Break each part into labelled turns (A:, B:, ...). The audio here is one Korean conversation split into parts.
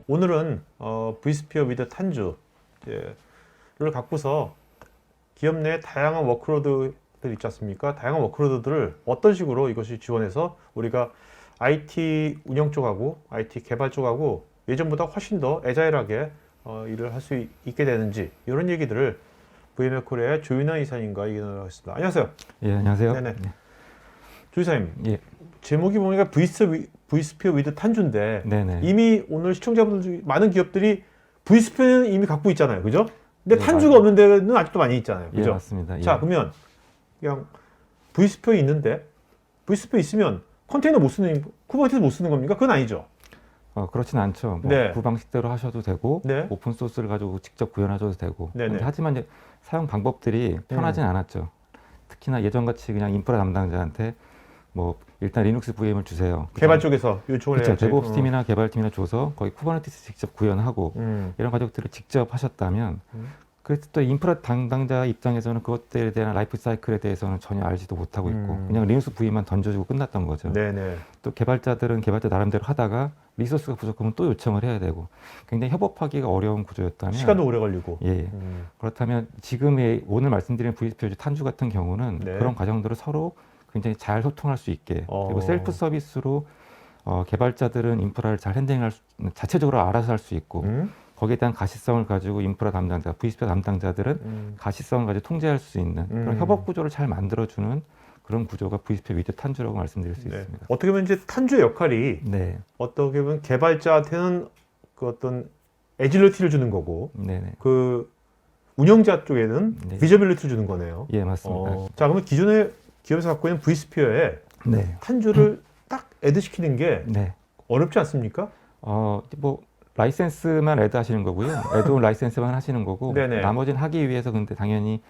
A: 오늘은 vSphere with 탄주를 갖고서 기업 내 다양한 워크로드들 있지 않습니까? 다양한 워크로드들을 어떤 식으로 이것이 지원해서 우리가 IT 운영 쪽하고 IT 개발 쪽하고 예전보다 훨씬 더 애자일하게 일을 할 수 있게 되는지 이런 얘기들을 VMware 조윤환 이사님과 얘기 나누겠습니다. 안녕하세요.
B: 예, 안녕하세요.
A: 네네. 조 이사님,
B: 예,
A: 제목이 보니까 vSphere with 탄주인데
B: 네네.
A: 이미 오늘 시청자분들 중에 많은 기업들이 vSphere는 이미 갖고 있잖아요, 그죠? 근데
B: 네,
A: 탄주가 없는 데는 아직도 많이 있잖아요,
B: 예,
A: 그죠?
B: 맞습니다.
A: 자,
B: 예.
A: 그러면 그냥 vSphere 있는데 vSphere 있으면 컨테이너 못 쓰는 쿠버네티스 못 쓰는 겁니까? 그건 아니죠.
B: 그렇진 않죠. 뭐
A: 네.
B: 그 방식대로 하셔도 되고,
A: 네.
B: 오픈 소스를 가지고 직접 구현하셔도 되고.
A: 네네.
B: 근데 하지만 이제 사용 방법들이 편하진 않았죠. 특히나 예전같이 그냥 인프라 담당자한테 뭐 일단 리눅스 VM을 주세요.
A: 개발 쪽에서 요청을
B: 그렇죠.
A: 해야지.
B: 데브옵스 팀이나 개발팀이나 줘서 거의 쿠버네티스 직접 구현하고 이런 과정들을 직접 하셨다면 그래서 또 인프라 담당자 입장에서는 그것들에 대한 라이프 사이클에 대해서는 전혀 알지도 못하고 있고 그냥 리눅스 VM만 던져주고 끝났던 거죠.
A: 네네.
B: 또 개발자들은 개발자 나름대로 하다가 리소스가 부족하면 또 요청을 해야 되고 굉장히 협업하기가 어려운 구조였다면
A: 시간도 오래 걸리고.
B: 예. 그렇다면 지금의 오늘 말씀드린 vSphere 탄주 같은 경우는
A: 네.
B: 그런 과정들을 서로 굉장히 잘 소통할 수 있게 그리고 셀프 서비스로 개발자들은 인프라를 잘 핸들링할 자체적으로 알아서 할 수 있고 거기에 대한 가시성을 가지고 인프라 담당자, vSphere 담당자들은 가시성을 가지고 통제할 수 있는 그런 협업 구조를 잘 만들어주는 그런 구조가 vSphere with 탄주라고 말씀드릴 수
A: 네.
B: 있습니다.
A: 어떻게 보면 이제 탄주의 역할이
B: 네,
A: 어떻게 보면 개발자한테는 그 어떤 애질리티를 주는 거고
B: 네네.
A: 그 운영자 쪽에는
B: 네.
A: 비저빌리티를 주는 거네요.
B: 예, 맞습니다.
A: 자, 그러면 기존에 기업에서 갖고 있는 vSphere에
B: 네,
A: 탄주를 딱 애드시키는 게
B: 네.
A: 어렵지 않습니까?
B: 뭐 라이센스만 애드 하시는 거고요. 애드온 라이센스만 하시는 거고
A: 네네.
B: 나머지는 하기 위해서 근데 당연히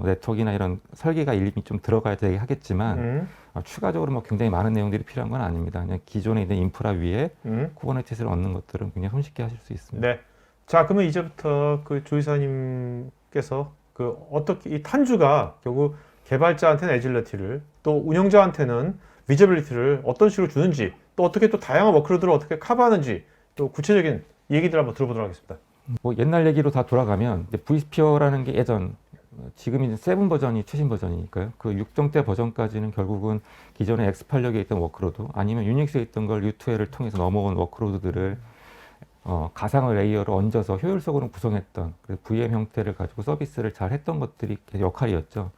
B: 네트워크나 이런 설계가 일부 좀 들어가야 되게 하겠지만 추가적으로 뭐 굉장히 많은 내용들이 필요한 건 아닙니다. 그냥 기존에 있는 인프라 위에 쿠버네티스를 얻는 것들은 굉장히 손쉽게 하실 수 있습니다.
A: 네. 자, 그러면 이제부터 그 조이사님께서 그 어떻게 이 탄주가 결국 개발자한테는 애질리티를 또 운영자한테는 비저빌리티를 어떤 식으로 주는지 또 어떻게 또 다양한 워크로드를 어떻게 커버하는지 또 구체적인 얘기들 한번 들어보도록 하겠습니다.
B: 뭐 옛날 얘기로 다 돌아가면 이제 vSphere라는 게 예전 지금 이제 7 버전이 최신 버전이니까요. 그 6.0대 버전까지는 결국은 기존의 X86에 있던 워크로드 아니면 유닉스에 있던 걸 U2L을 통해서 넘어온 워크로드들을 가상의 레이어를 얹어서 효율적으로 구성했던 그래서 VM 형태를 가지고 서비스를 잘 했던 것들이 역할이었죠.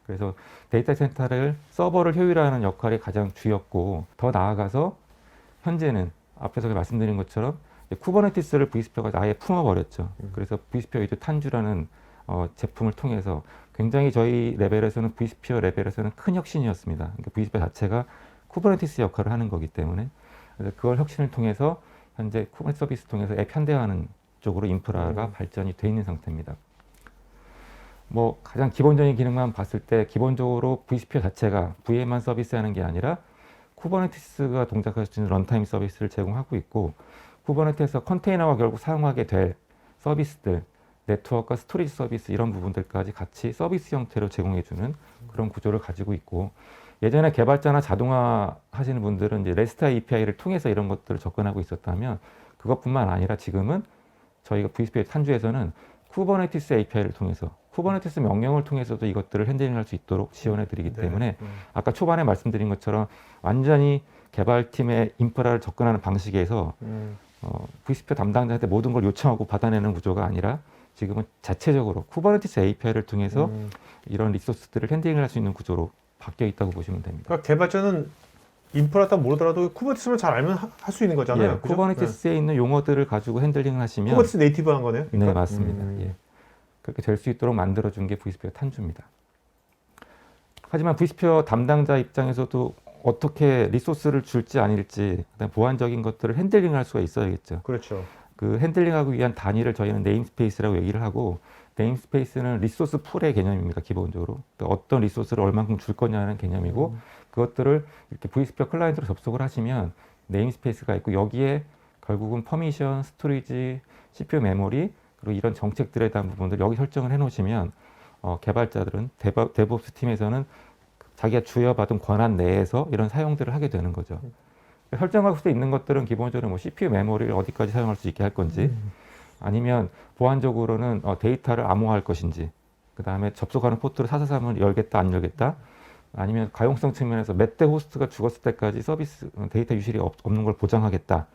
B: 그래서 데이터 센터를 서버를 효율화하는 역할이 가장 주였고 더 나아가서 현재는 앞에서 말씀드린 것처럼 쿠버네티스를 vSphere가 아예 품어버렸죠. 그래서 vSphere with 탄주라는 제품을 통해서 굉장히 저희 레벨에서는 vSphere 레벨에서는 큰 혁신이었습니다. 그러니까 vSphere 자체가 쿠버네티스 역할을 하는 거기 때문에 그래서 그걸 혁신을 통해서 현재 쿠버네티스 서비스 통해서 앱 현대화하는 쪽으로 인프라가 발전이 돼 있는 상태입니다. 뭐 가장 기본적인 기능만 봤을 때 기본적으로 vSphere 자체가 VM만 서비스하는 게 아니라 쿠버네티스가 동작할 수 있는 런타임 서비스를 제공하고 있고 쿠버네티스에서 컨테이너가 결국 사용하게 될 서비스들 네트워크와 스토리지 서비스 이런 부분들까지 같이 서비스 형태로 제공해주는 그런 구조를 가지고 있고 예전에 개발자나 자동화 하시는 분들은 이제 REST API를 통해서 이런 것들을 접근하고 있었다면 그것뿐만 아니라 지금은 저희가 vSphere 탄주에서는 쿠버네티스 API를 통해서 쿠버네티스 명령을 통해서도 이것들을 핸들링할 수 있도록 지원해 드리기 때문에 아까 초반에 말씀드린 것처럼 완전히 개발팀의 인프라를 접근하는 방식에서 vSphere 담당자한테 모든 걸 요청하고 받아내는 구조가 아니라 지금은 자체적으로 쿠버네티스 API를 통해서 이런 리소스들을 핸들링할 수 있는 구조로 바뀌어 있다고 보시면 됩니다.
A: 그러니까 개발자는 인프라 딱 모르더라도 쿠버네티스만 잘 알면 할 수 있는 거잖아요.
B: 예, 쿠버네티스에 있는 용어들을 가지고 핸들링을 하시면
A: 쿠버네티스 네이티브한 거네요. 그러니까?
B: 네, 맞습니다. 예. 그렇게 될 수 있도록 만들어준 게 vSphere 탄주입니다. 하지만 vSphere 담당자 입장에서도 어떻게 리소스를 줄지 아닐지 보안적인 것들을 핸들링할 수가 있어야겠죠.
A: 그렇죠.
B: 그 핸들링하기 위한 단위를 저희는 네임스페이스라고 얘기를 하고 네임스페이스는 리소스 풀의 개념입니다. 기본적으로 그러니까 어떤 리소스를 얼만큼 줄 거냐는 개념이고 그것들을 이렇게 vSphere 클라이언트로 접속을 하시면 네임스페이스가 있고 여기에 결국은 퍼미션, 스토리지, CPU 메모리 그리고 이런 정책들에 대한 부분들 여기 설정을 해놓으시면 개발자들은 데브옵스 팀에서는 자기가 주어받은 권한 내에서 이런 사용들을 하게 되는 거죠. 설정할 수 있는 것들은 기본적으로 뭐 CPU 메모리를 어디까지 사용할 수 있게 할 건지, 아니면 보안적으로는 데이터를 암호화할 것인지, 그 다음에 접속하는 포트를 443을 열겠다 안 열겠다, 아니면 가용성 측면에서 몇 대 호스트가 죽었을 때까지 서비스 데이터 유실이 없는 걸 보장하겠다,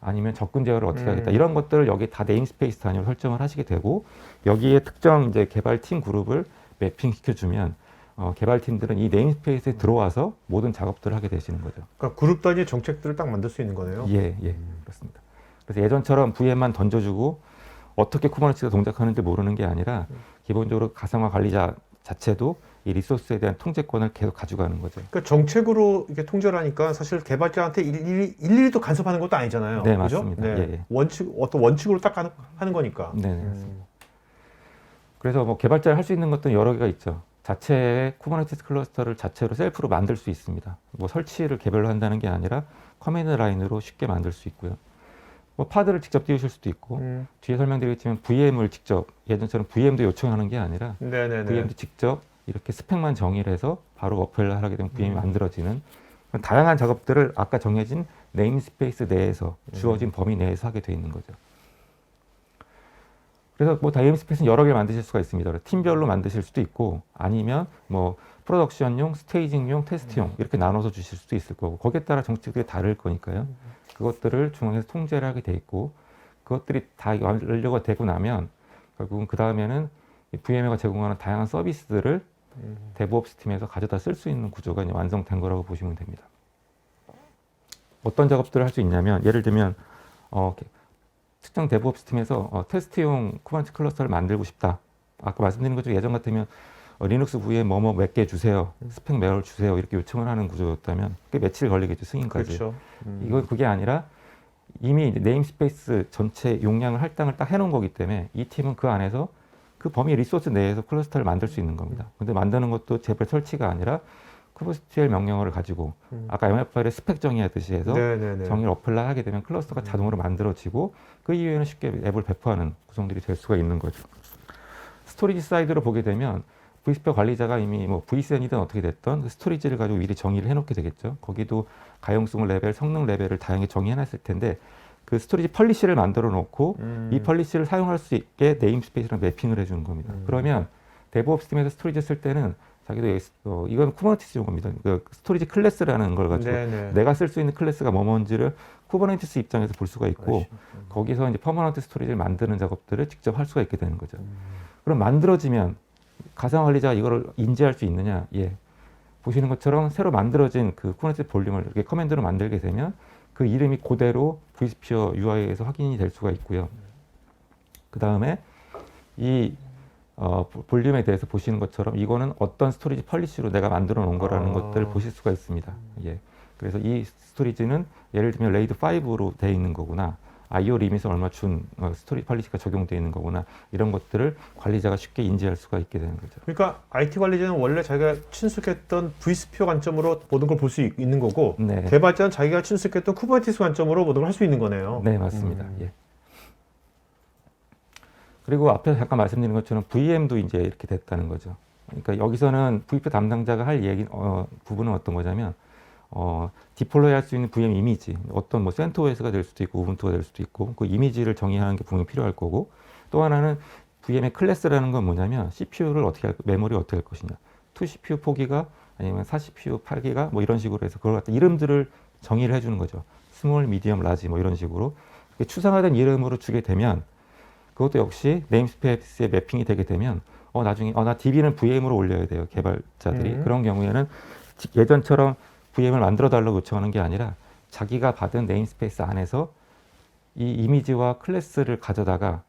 B: 아니면 접근 제어를 어떻게 하겠다, 이런 것들을 여기 다 네임스페이스 단위로 설정을 하시게 되고, 여기에 특정 이제 개발팀 그룹을 매핑시켜주면 개발팀들은 이 네임스페이스에 들어와서 모든 작업들을 하게 되시는 거죠.
A: 그러니까 그룹 단위 정책들을 딱 만들 수 있는 거네요.
B: 예, 그렇습니다. 그래서 예전처럼 VM만 던져주고 어떻게 쿠버네티스가 동작하는지 모르는 게 아니라 기본적으로 가상화 관리자 자체도 이 리소스에 대한 통제권을 계속 가져가는 거죠.
A: 그러니까 정책으로 이렇게 통제를 하니까 사실 개발자한테 일일이 또 간섭하는 것도 아니잖아요.
B: 네,
A: 그죠?
B: 맞습니다.
A: 네.
B: 예.
A: 어떤 원칙으로 딱 하는 거니까.
B: 네, 맞습니다. 그래서 뭐 개발자가 할 수 있는 것도 여러 개가 있죠. 자체의 쿠버네티스 클러스터를 자체로 셀프로 만들 수 있습니다. 뭐 설치를 개별로 한다는 게 아니라 커맨드 라인으로 쉽게 만들 수 있고요. 뭐 파드를 직접 띄우실 수도 있고, 뒤에 설명드리겠지만 VM을 직접, 예전처럼 VM도 요청하는 게 아니라
A: 네네네.
B: VM도 직접 이렇게 스펙만 정의를 해서 바로 어플을 하게 되면 VM이 만들어지는 다양한 작업들을 아까 정해진 네임스페이스 내에서 주어진 범위 내에서 하게 돼 있는 거죠. 그래서 뭐 네임스페이스는 여러 개 만드실 수가 있습니다. 팀별로 만드실 수도 있고, 아니면 뭐 프로덕션용, 스테이징용, 테스트용 이렇게 나눠서 주실 수도 있을 거고, 거기에 따라 정책들이 다를 거니까요. 그것들을 중앙에서 통제를 하게 돼 있고, 그것들이 다 완료가 되고 나면 결국은 그 다음에는 VM웨어가 제공하는 다양한 서비스들을 데브옵스 팀에서 가져다 쓸 수 있는 구조가 이제 완성된 거라고 보시면 됩니다. 어떤 작업들을 할 수 있냐면, 예를 들면 특정 데브옵스 팀에서 테스트용 쿠버네티스 클러스터를 만들고 싶다. 아까 말씀드린 것처럼 예전 같으면 리눅스 VM 뭐뭐 몇 개 주세요, 스펙 매월 주세요 이렇게 요청을 하는 구조였다면 꽤 며칠 걸리겠죠, 승인까지.
A: 그렇죠.
B: 그게 아니라 이미 네임스페이스 전체 용량을 할당을 딱 해놓은 거기 때문에 이 팀은 그 안에서 그 범위 리소스 내에서 클러스터를 만들 수 있는 겁니다. 근데 만드는 것도 제발 설치가 아니라 kubectl 명령어를 가지고 아까 MF 파일에 스펙 정의하듯이 해서
A: 네네네.
B: 정의를 어플라이 하게 되면 클러스터가 자동으로 만들어지고, 그 이후에는 쉽게 앱을 배포하는 구성들이 될 수가 있는 거죠. 스토리지 사이드로 보게 되면 vSphere 관리자가 이미 뭐 vCN이든 어떻게 됐던 그 스토리지를 가지고 미리 정의를 해놓게 되겠죠. 거기도 가용성 레벨, 성능 레벨을 다양하게 정의해놨을 텐데, 그 스토리지 펄리시를 만들어 놓고 이 펄리시를 사용할 수 있게 네임스페이스랑 매핑을 해주는 겁니다. 그러면 데브옵스 팀에서 스토리지 쓸 때는 자기도 이건 쿠버네티스 용어입니다. 그 스토리지 클래스라는 걸 가지고
A: 네네.
B: 내가 쓸 수 있는 클래스가 뭔지를 쿠버네티스 입장에서 볼 수가 있고, 거기서 이제 퍼머넌트 스토리지를 만드는 작업들을 직접 할 수가 있게 되는 거죠. 그럼 만들어지면 가상 관리자가 이거를 인지할 수 있느냐? 예. 보시는 것처럼 새로 만들어진 그 쿠버네티스 볼륨을 이렇게 커맨드로 만들게 되면 그 이름이 그대로 vSphere UI에서 확인이 될 수가 있고요. 그 다음에 이 볼륨에 대해서 보시는 것처럼 이거는 어떤 스토리지 펄리시로 내가 만들어 놓은 거라는 것들을 보실 수가 있습니다. 예. 그래서 이 스토리지는 예를 들면 레이드 5로 되어 있는 거구나, IO 리밋을 얼마 준 스토리지 펄리시가 적용되어 있는 거구나, 이런 것들을 관리자가 쉽게 인지할 수가 있게 되는 거죠.
A: 그러니까 IT 관리자는 원래 자기가 친숙했던 vSphere 관점으로 모든 걸 볼 수 있는 거고,
B: 네.
A: 개발자는 자기가 친숙했던 쿠버네티스 관점으로 모든 걸 할 수 있는 거네요.
B: 네, 맞습니다. 예. 그리고 앞에 잠깐 말씀드린 것처럼 VM도 이제 이렇게 됐다는 거죠. 그러니까 여기서는 vSphere 담당자가 할 얘기 부분은 어떤 거냐면, 디플로이 할 수 있는 VM 이미지, 어떤 뭐 CentOS가 될 수도 있고 우분투가 될 수도 있고, 그 이미지를 정의하는 게 분명히 필요할 거고, 또 하나는 VM의 클래스라는 건 뭐냐면 CPU를 어떻게 메모리 어떻게 할 것이냐, 2CPU 포기가 아니면 4CPU 8기가 뭐 이런 식으로 해서 그걸 갖다 이름들을 정의를 해주는 거죠. 스몰, 미디엄, 라지 뭐 이런 식으로 추상화된 이름으로 주게 되면, 그것도 역시 네임스페이스에 매핑이 되게 되면 나중에 나 DB는 VM으로 올려야 돼요, 개발자들이. 그런 경우에는 예전처럼 VM을 만들어 달라고 요청하는 게 아니라 자기가 받은 네임스페이스 안에서 이 이미지와 클래스를 가져다가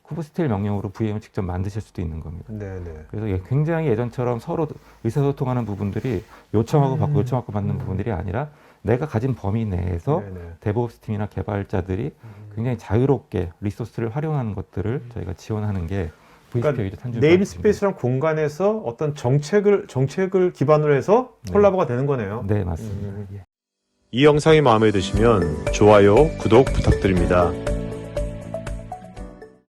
B: kubectl 명령으로 VM을 직접 만드실 수도 있는 겁니다.
A: 네네.
B: 그래서 굉장히 예전처럼 서로 의사소통하는 부분들이 요청하고 받고 요청하고 받는 부분들이 아니라 내가 가진 범위 내에서 데브옵스 팀이나 개발자들이 굉장히 자유롭게 리소스를 활용하는 것들을 저희가 지원하는 게 vSphere
A: 그러니까
B: 탄중
A: 네임스페이스랑 공간에서 어떤 정책을 기반으로 해서 콜라보가 되는 거네요.
B: 네, 맞습니다. 예.
A: 이 영상이 마음에 드시면 좋아요, 구독 부탁드립니다.